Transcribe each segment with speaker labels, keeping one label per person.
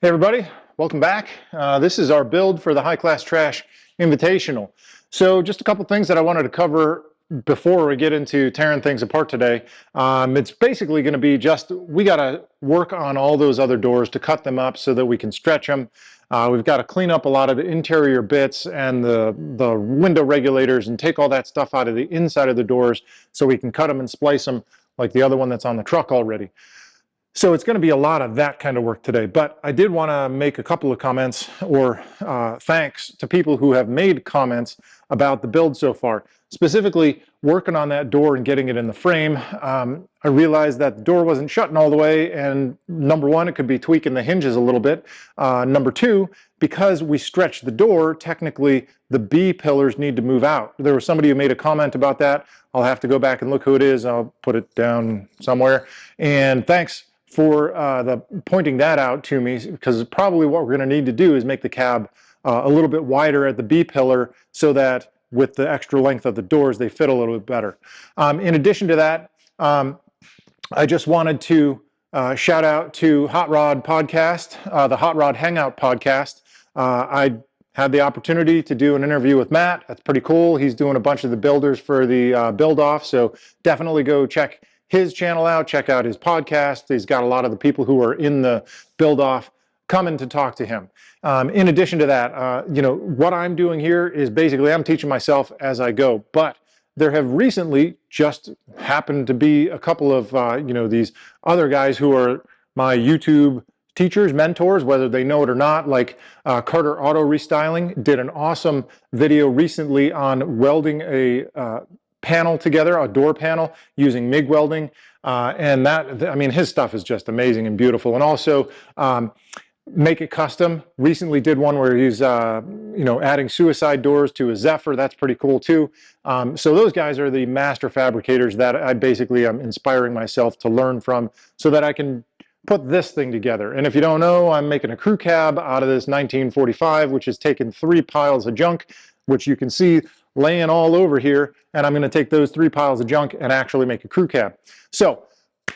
Speaker 1: Hey everybody, welcome back. This is our build for the High Class Trash Invitational. So just a couple things that I wanted to cover before we get into tearing things apart today. It's basically going to be just, we got to work on all those other doors to cut them up so that we can stretch them. We've got to clean up a lot of the interior bits and the window regulators and take all that stuff out of the inside of the doors so we can cut them and splice them like the other one that's on the truck already. So it's going to be a lot of that kind of work today, but I did want to make a couple of comments or thanks to people who have made comments about the build so far. Specifically, working on that door and getting it in the frame. I realized that the door wasn't shutting all the way, and number one, it could be tweaking the hinges a little bit. Number two, because we stretched the door, technically the B pillars need to move out. There was somebody who made a comment about that. I'll have to go back and look who it is. I'll put it down somewhere. And thanks for pointing that out to me, because probably what we're going to need to do is make the cab a little bit wider at the B pillar so that with the extra length of the doors, they fit a little bit better. In addition to that, I just wanted to shout out to Hot Rod Podcast, the Hot Rod Hangout podcast. I had the opportunity to do an interview with Matt. That's pretty cool. He's doing a bunch of the builders for the build off, so definitely go check his channel out, check out his podcast. He's got a lot of the people who are in the build off coming to talk to him. In addition to that, you know, what I'm doing here is basically I'm teaching myself as I go, but there have recently just happened to be a couple of, you know, these other guys who are my YouTube teachers, mentors, whether they know it or not, like Carter Auto Restyling did an awesome video recently on welding a panel together, a door panel, using MIG welding. And that, I mean, his stuff is just amazing and beautiful. And also, Make It Custom recently did one where he's, you know, adding suicide doors to a Zephyr. That's pretty cool too. So those guys are the master fabricators that I basically am inspiring myself to learn from so that I can put this thing together. And if you don't know, I'm making a crew cab out of this 1945, which has taken 3 piles of junk, which you can see laying all over here, and I'm going to take those 3 piles of junk and actually make a crew cab. So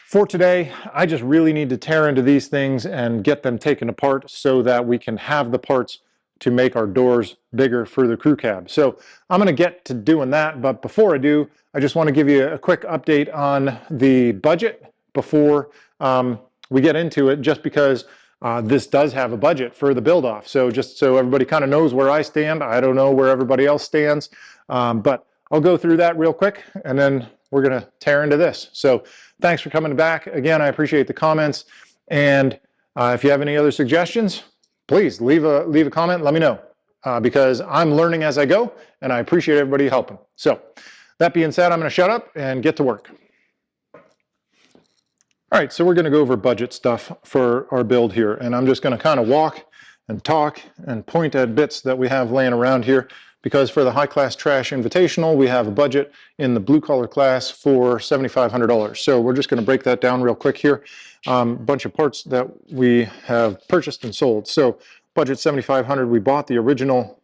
Speaker 1: for today, I just really need to tear into these things and get them taken apart so that we can have the parts to make our doors bigger for the crew cab. So I'm going to get to doing that, but before I do, I just want to give you a quick update on the budget before we get into it, just because this does have a budget for the build off. So just so everybody kind of knows where I stand, I don't know where everybody else stands, but I'll go through that real quick and then we're going to tear into this. So thanks for coming back. Again, I appreciate the comments. And if you have any other suggestions, please leave a comment, let me know, because I'm learning as I go and I appreciate everybody helping. So that being said, I'm going to shut up and get to work. All right, so we're going to go over budget stuff for our build here, and I'm just going to kind of walk and talk and point at bits that we have laying around here, because for the High Class Trash Invitational, we have a budget in the blue collar class for $7,500. So we're just going to break that down real quick here. Bunch of parts that we have purchased and sold. So budget $7,500. We bought the original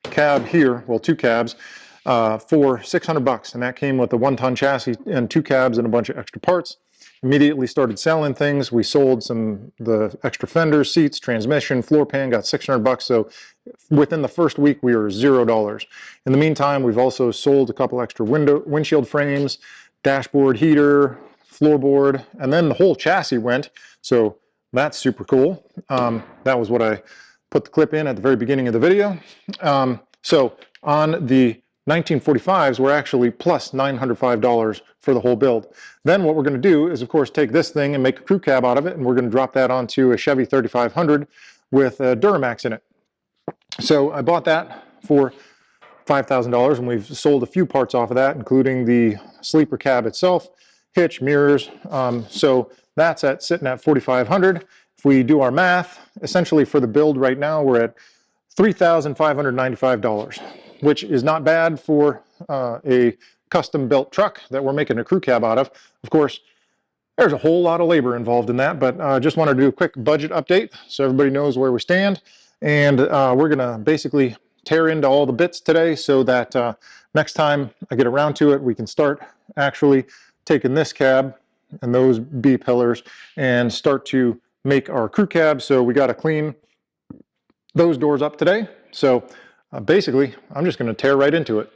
Speaker 1: cab here, well, 2 cabs, for $600, and that came with a 1-ton chassis and 2 cabs and a bunch of extra parts. Immediately started selling things. We sold the extra fenders, seats, transmission, floor pan, got $600. So within the first week, we were $0. In the meantime, we've also sold a couple extra windshield frames, dashboard heater, floorboard, and then the whole chassis went. So that's super cool. That was what I put the clip in at the very beginning of the video. So on the 1945s, we're actually plus $905 for the whole build. Then what we're going to do is, of course, take this thing and make a crew cab out of it, and we're going to drop that onto a Chevy 3500 with Duramax in it. So I bought that for $5,000, and we've sold a few parts off of that, including the sleeper cab itself, hitch, mirrors. So that's sitting at $4,500. If we do our math, essentially for the build right now, we're at $3,595. which is not bad for a custom-built truck that we're making a crew cab out of. Of course, there's a whole lot of labor involved in that, but I just wanted to do a quick budget update so everybody knows where we stand. And we're going to basically tear into all the bits today so that next time I get around to it, we can start actually taking this cab and those B pillars and start to make our crew cab, so we got to clean those doors up today. So basically, I'm just going to tear right into it.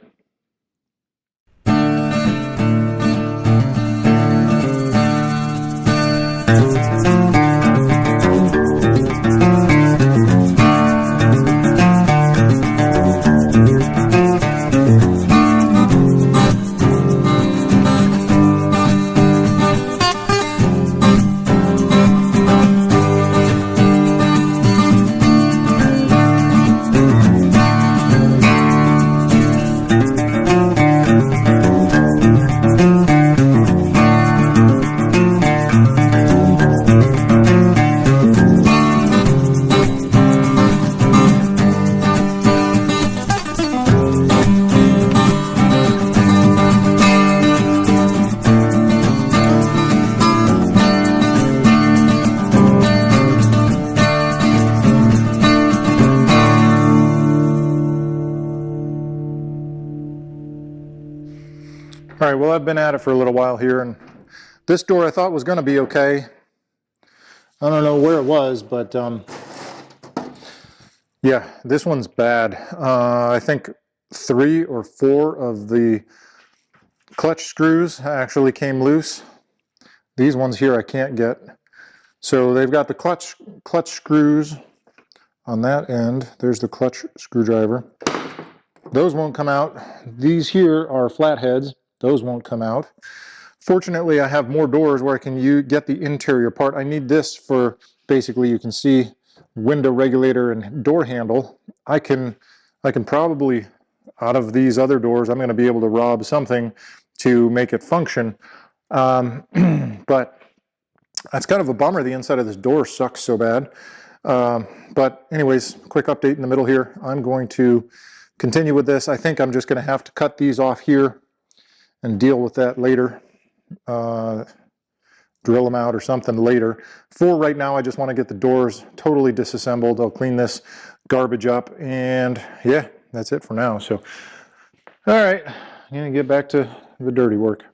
Speaker 1: All right, well, I've been at it for a little while here, and this door I thought was going to be okay. I don't know where it was, but yeah, this one's bad. I think 3 or 4 of the clutch screws actually came loose. These ones here I can't get. So they've got the clutch screws on that end. There's the clutch screwdriver. Those won't come out. These here are flatheads. Those won't come out. Fortunately, I have more doors where I can get the interior part. I need this for basically, you can see window regulator and door handle. I can probably, out of these other doors, I'm going to be able to rob something to make it function. But that's kind of a bummer. The inside of this door sucks so bad. But anyways, quick update in the middle here. I'm going to continue with this. I think I'm just going to have to cut these off here and deal with that later. Drill them out or something later. For right now, I just want to get the doors totally disassembled. I'll clean this garbage up, and yeah, that's it for now. So, all right, I'm going to get back to the dirty work.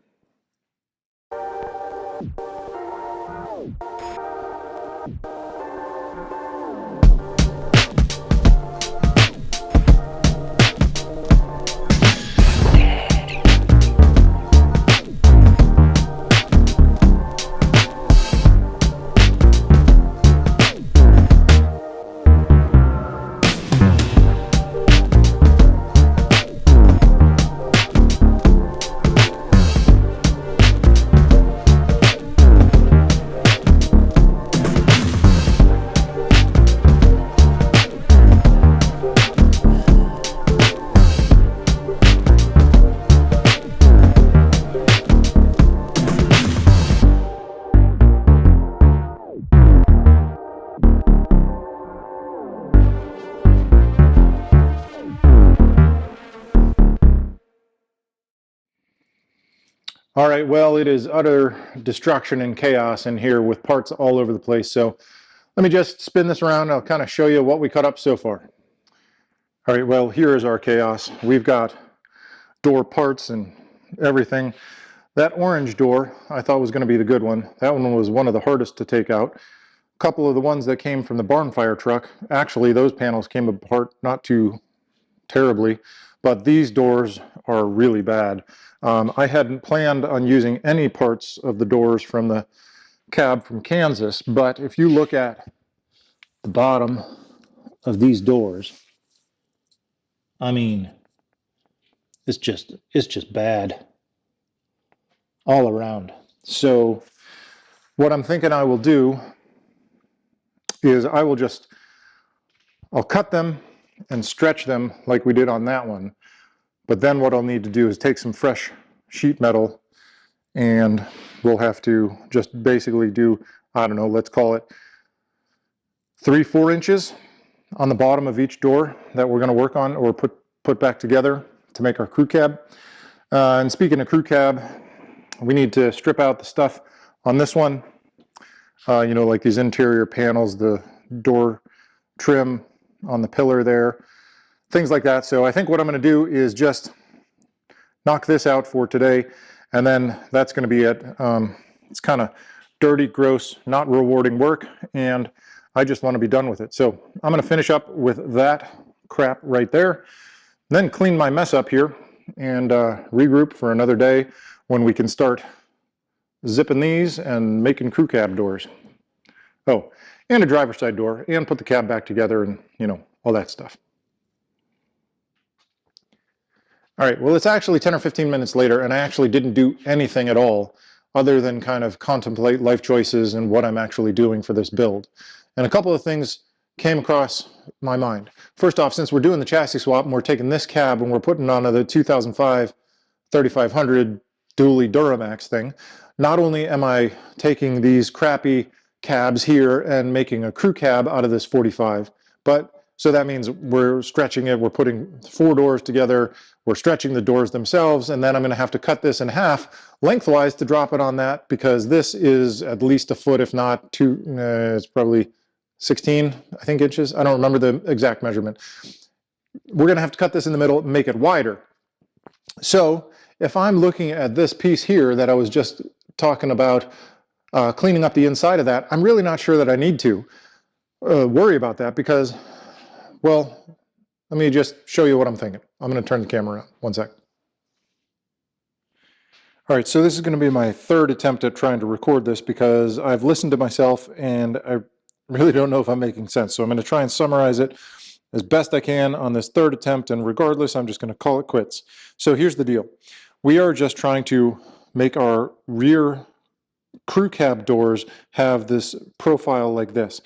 Speaker 1: All right, well, it is utter destruction and chaos in here with parts all over the place. So let me just spin this around and I'll kind of show you what we cut up so far. All right, well, here is our chaos. We've got door parts and everything. That orange door I thought was going to be the good one. That one was one of the hardest to take out. A couple of the ones that came from the barn fire truck, actually those panels came apart not too terribly, but these doors are really bad. I hadn't planned on using any parts of the doors from the cab from Kansas, but if you look at the bottom of these doors, I mean, it's just bad all around. So what I'm thinking I will do is I'll cut them and stretch them like we did on that one. But then what I'll need to do is take some fresh sheet metal and we'll have to just basically do, I don't know, let's call it 3-4 inches on the bottom of each door that we're going to work on or put back together to make our crew cab. And speaking of crew cab, we need to strip out the stuff on this one, you know, like these interior panels, the door trim on the pillar there, things like that. So I think what I'm going to do is just knock this out for today, and then that's going to be it. It's kind of dirty, gross, not rewarding work, and I just want to be done with it. So I'm going to finish up with that crap right there, then clean my mess up here and regroup for another day when we can start zipping these and making crew cab doors. Oh, and a driver's side door, and put the cab back together and, you know, all that stuff. All right, well, it's actually 10 or 15 minutes later, and I actually didn't do anything at all other than kind of contemplate life choices and what I'm actually doing for this build. And a couple of things came across my mind. First off, since we're doing the chassis swap and we're taking this cab and we're putting on the 2005 3500 dually Duramax thing, not only am I taking these crappy cabs here and making a crew cab out of this 45, but so that means we're stretching it, we're putting 4 doors together, we're stretching the doors themselves, and then I'm going to have to cut this in half lengthwise to drop it on that, because this is at least a foot, if not 2, it's probably 16, I think, inches. I don't remember the exact measurement. We're going to have to cut this in the middle and make it wider. So if I'm looking at this piece here that I was just talking about, cleaning up the inside of that, I'm really not sure that I need to worry about that, because, well, let me just show you what I'm thinking. I'm going to turn the camera around. One sec. All right, so this is going to be my third attempt at trying to record this, because I've listened to myself and I really don't know if I'm making sense. So I'm going to try and summarize it as best I can on this third attempt, and regardless, I'm just going to call it quits. So here's the deal. We are just trying to make our rear crew cab doors have this profile like this.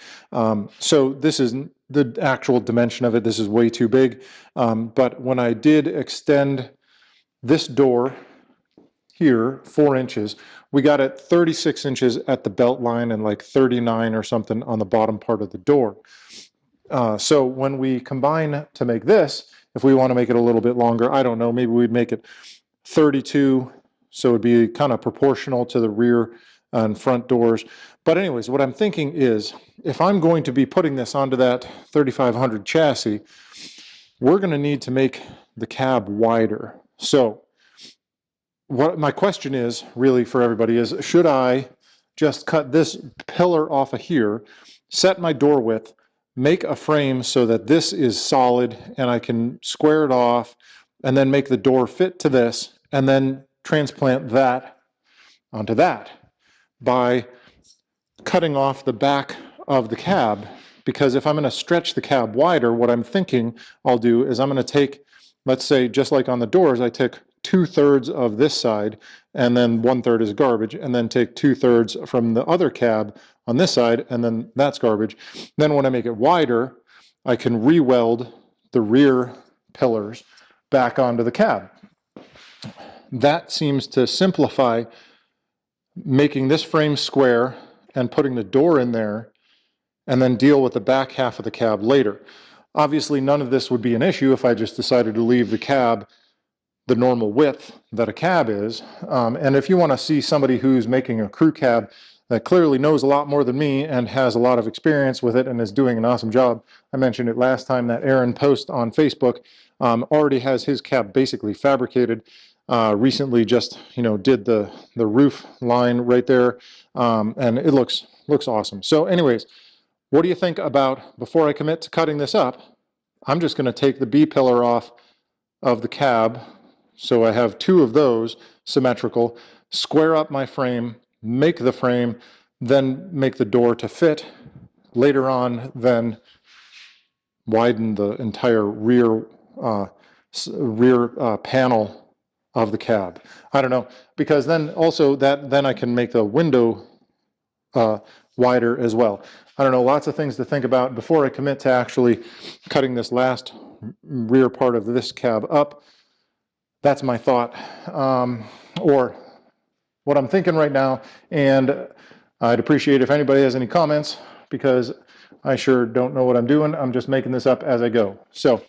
Speaker 1: So this is the actual dimension of it. This is way too big. But when I did extend this door here 4 inches, we got it 36 inches at the belt line and like 39 or something on the bottom part of the door. So when we combine to make this, if we want to make it a little bit longer, I don't know, maybe we'd make it 32, so it'd be kind of proportional to the rear and front doors. But anyways, what I'm thinking is, if I'm going to be putting this onto that 3500 chassis, we're going to need to make the cab wider. So what my question is really for everybody is, should I just cut this pillar off of here, set my door width, make a frame so that this is solid and I can square it off, and then make the door fit to this, and then transplant that onto that by cutting off the back of the cab? Because if I'm going to stretch the cab wider, what I'm thinking I'll do is I'm going to take, let's say, just like on the doors, I took 2/3 of this side, and then 1/3 is garbage, and then take 2/3 from the other cab on this side, and then that's garbage. Then when I make it wider, I can re-weld the rear pillars back onto the cab. That seems to simplify making this frame square and putting the door in there, and then deal with the back half of the cab later. Obviously, none of this would be an issue if I just decided to leave the cab the normal width that a cab is. And if you want to see somebody who's making a crew cab that clearly knows a lot more than me and has a lot of experience with it and is doing an awesome job, I mentioned it last time that Aaron post on Facebook already has his cab basically fabricated. Recently just, you know, did the roof line right there, and it looks awesome. So anyways, what do you think about, before I commit to cutting this up, I'm just going to take the B pillar off of the cab, so I have 2 of those symmetrical, square up my frame, make the frame, then make the door to fit. Later on, then widen the entire rear panel of the cab. I don't know, because then also then I can make the window wider as well. I don't know, lots of things to think about before I commit to actually cutting this last rear part of this cab up. That's my thought, or what I'm thinking right now, and I'd appreciate if anybody has any comments, because I sure don't know what I'm doing. I'm just making this up as I go. So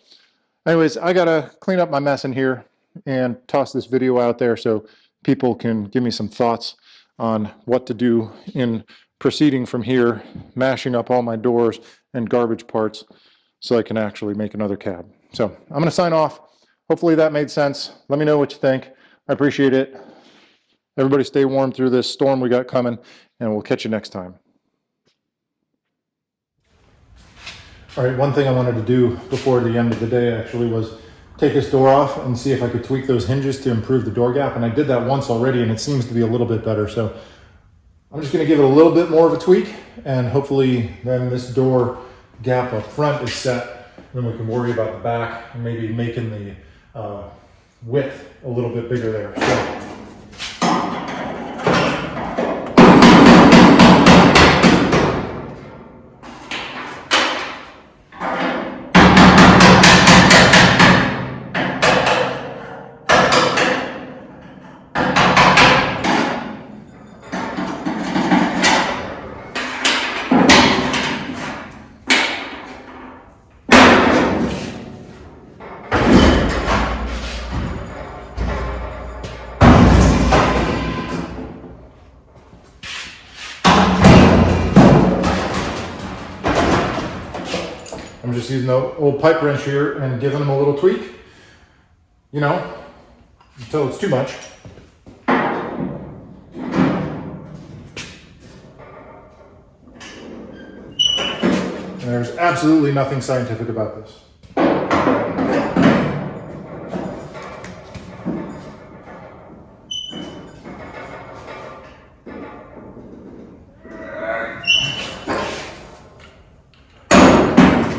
Speaker 1: anyways, I gotta clean up my mess in here and toss this video out there so people can give me some thoughts on what to do in proceeding from here, mashing up all my doors and garbage parts so I can actually make another cab. So I'm going to sign off. Hopefully that made sense. Let me know what you think. I appreciate it. Everybody stay warm through this storm we got coming, and we'll catch you next time. All right, one thing I wanted to do before the end of the day actually was take this door off and see if I could tweak those hinges to improve the door gap. And I did that once already, and it seems to be a little bit better. So I'm just gonna give it a little bit more of a tweak, and hopefully then this door gap up front is set. Then we can worry about the back and maybe making the width a little bit bigger there. So, I'm just using the old pipe wrench here and giving them a little tweak, you know, until it's too much. And there's absolutely nothing scientific about this.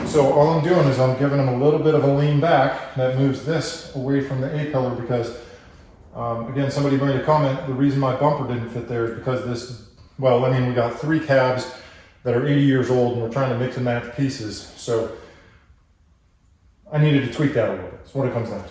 Speaker 1: So all I'm doing is I'm giving them a little bit of a lean back that moves this away from the A-pillar because, again, somebody made a comment, the reason my bumper didn't fit there is because this, well, I mean, we got 3 cabs that are 80 years old and we're trying to mix and match pieces. So I needed to tweak that a little bit. That's what it comes down to.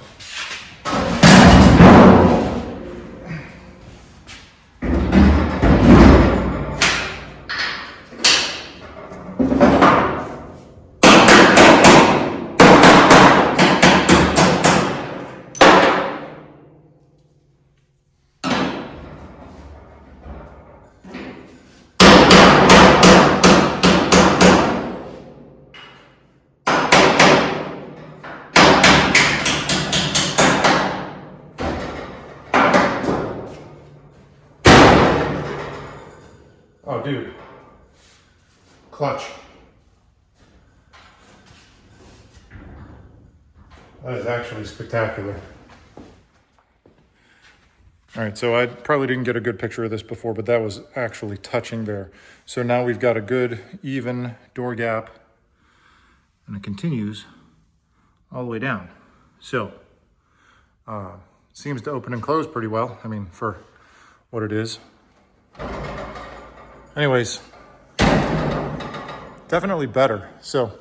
Speaker 1: Oh, dude. Clutch. That is actually spectacular. All right, so I probably didn't get a good picture of this before, but that was actually touching there. So now we've got a good, even door gap, and it continues all the way down. So, seems to open and close pretty well. I mean, for what it is. Anyways, definitely better. So, all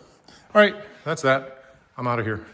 Speaker 1: right, that's that. I'm out of here.